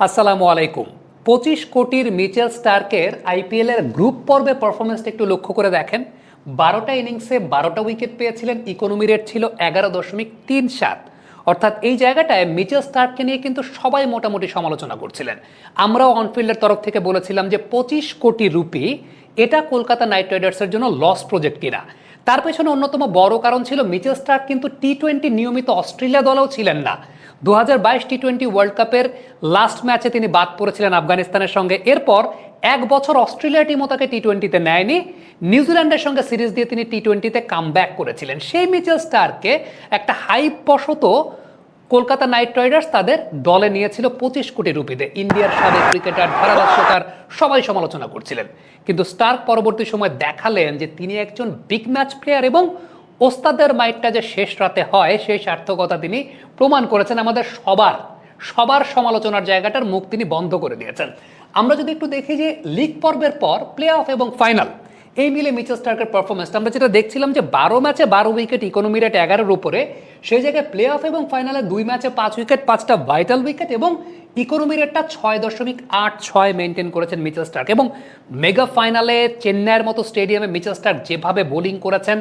আসসালামু আলাইকুম। 25 কোটির মিচেল স্টার্কের আইপিএল এর গ্রুপ পর্বে পারফরমেন্সটা একটু লক্ষ্য করে দেখেন। 12টা ইনিংসে 12টা উইকেট পেয়েছিলেন, ইকোনমি রেট ছিল 11.37। অর্থাৎ এই জায়গাটায় মিচেল স্টার্ককে নিয়ে কিন্তু সবাই মোটামুটি সমালোচনা করছিলেন। আমরাও অনফিল্ডের তরফ থেকে বলেছিলাম যে 25 কোটি রুপি এটা কলকাতা নাইট রাইডার্সের জন্য লস প্রজেক্ট কিনা। তার পেছনে অন্যতম বড় কারণ ছিল মিচেল স্টার্ক কিন্তু টি-20 নিয়মিত অস্ট্রেলিয়া দলেও ছিলেন না। 2022 টি-20 ওয়ার্ল্ড কাপের লাস্ট ম্যাচে তিনি বাদ পড়েছিলেন আফগানিস্তানের সঙ্গে। এরপর এক বছর অস্ট্রেলিয়া টিমও তাকে টি-20তে নেয়নি। নিউজিল্যান্ডের সঙ্গে সিরিজ দিয়ে তিনি টি-20তে কামব্যাক করেছিলেন। সেই মিচেল স্টার্ককে একটা হাইপ বশত কলকাতা নাইট রাইডার্স তাদের দলে নিয়েছিল 25 কোটি রুপিতে। ইন্ডিয়ার সাবেক ক্রিকেটার, ধারাভাষ্যকার সবাই সমালোচনা করছিলেন, কিন্তু স্টার্ক পরবর্তী সময় দেখালেন যে তিনি একজন বিগ ম্যাচ প্লেয়ার এবং ওস্তাদের মাইটটা যে শেষ রাতে হয় সেই সার্থকতা তিনি প্রমাণ করেছেন। আমাদের সবার সমালোচনার জায়গাটার মুখ তিনি বন্ধ করে দিয়েছেন। আমরা যদি একটু দেখি যে লিগ পর্বের পর প্লে অফ এবং ফাইনাল এই মিলে মিচেল স্টার্কের পারফরমেন্সটা আমরা যেটা দেখছিলাম যে 12 ম্যাচে 12 উইকেট, ইকোনমি রেট 11-এর উপরে। সেই জায়গায় প্লে অফ এবং ফাইনালে 2 ম্যাচে 5 উইকেট, 5টা ভাইটাল উইকেট এবং ইকোনমি রেটটা 6.86 মেনটেন করেছেন মিচেল স্টার্ক। এবং মেগা ফাইনালে চেন্নাইয়ের মতো স্টেডিয়ামে মিচেল স্টার্ক যেভাবে বোলিং করেছেন,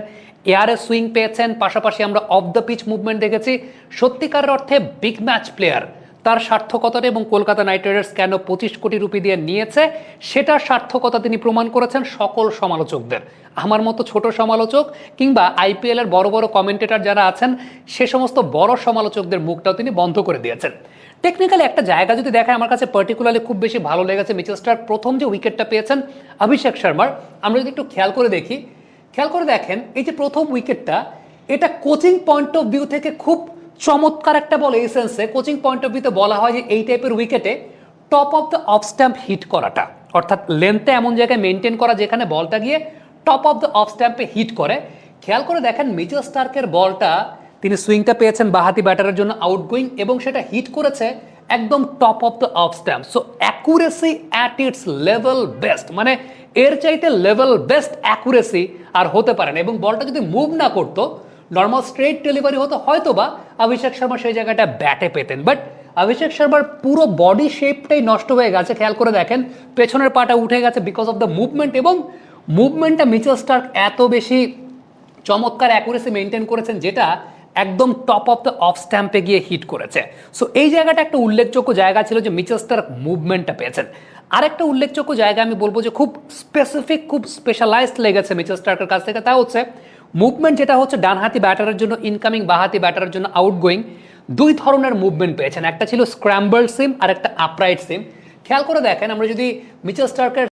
এয়ারে সুইং পেয়েছেন, পাশাপাশি আমরা অফ দ্য পিচ মুভমেন্ট দেখেছি। সত্যিকার অর্থে বিগ ম্যাচ প্লেয়ার। তার সার্থকতাটা এবং কলকাতা নাইট রাইডার্স কেন 25 কোটি রুপি দিয়ে নিয়েছে সেটার সার্থকতা তিনি প্রমাণ করেছেন সকল সমালোচকদের। আমার মতো ছোট সমালোচক কিংবা আইপিএল এর বড় বড় কমেন্টেটর যারা আছেন সে সমস্ত বড় সমালোচকদের মুখটাও তিনি বন্ধ করে দিয়েছেন। টেকনিক্যালি একটা জায়গা যদি দেখেন, আমার কাছে পার্টিকুলারলি খুব বেশি ভালো লেগেছে মিচেল স্টার্ক প্রথম যে উইকেটটা পেয়েছেন অভিষেক শর্মার। আমরা যদি একটু খেয়াল করে দেখেন এই যে প্রথম উইকেটটা, এটা কোচিং পয়েন্ট অফ ভিউ থেকে খুব চমৎকার একটা বল। এই সেন্সে কোচিং পয়েন্ট অফ ভিউতে বলা হয় যে এই টাইপের উইকেটে top of the off stump hit করাটা, অর্থাৎ লেন্থে এমন জায়গায় মেনটেন করা যেখানে বলটা গিয়ে টপ অফ দ্য অফ স্ট্যাম্পে হিট করে। খেয়াল করে দেখেন মিচেল স্টার্কের বলটা, তিনি সুইংটা পেয়েছেন বাহাতি ব্যাটারের জন্য আউটগোয়িং এবং সেটা হিট করেছে একদম top of the off stamp. So accuracy at it's level best, মানে এর চাইতে লেভেল বেস্ট অ্যাকুরেসি আর হতে পারে না। এবং বলটা যদি মুভ না করতো, নর্মাল স্ট্রেট ডেলিভারি হতো, হয়তো বা অভিষেক শর্মা সেই জায়গাটা ব্যাটে পেতেন। বাট অভিষেক শর্মার পুরো বডি শেপটাই নষ্ট হয়ে গেছে। খেয়াল করে দেখেন পেছনের পাটা উঠে গেছে বিকজ অফ দ্য মুভমেন্ট, এবং মুভমেন্টটা মিচেল স্টার্ক এত বেশি চমৎকার অ্যাকুরেসি মেনটেন করেছেন যেটা একদম টপ অফ দ্য অফ স্ট্যাম্পে গিয়ে হিট করেছে। সো এই জায়গাটা একটা উল্লেখযোগ্য জায়গা ছিল যে মিচেল স্টার্ক মুভমেন্টটা পেয়েছেন। আরেকটা উল্লেখযোগ্য জায়গা আমি বলবো যে খুব স্পেসিফিক, খুব স্পেশালাইজড লেগেছে মিচেল স্টার্কের কাছ থেকে, তা হচ্ছে মুভমেন্ট যেটা হচ্ছে ডানহাতি ব্যাটারের জন্য ইনকামিং, বাহাতি ব্যাটারের জন্য আউটগোয়িং। 2 ধরনের মুভমেন্ট পেয়েছেন, একটা ছিল স্ক্র্যাম্বল সিম আর একটা আপরাইট সিম। খেয়াল করে দেখেন আমরা যদি মিচেল স্টার্কের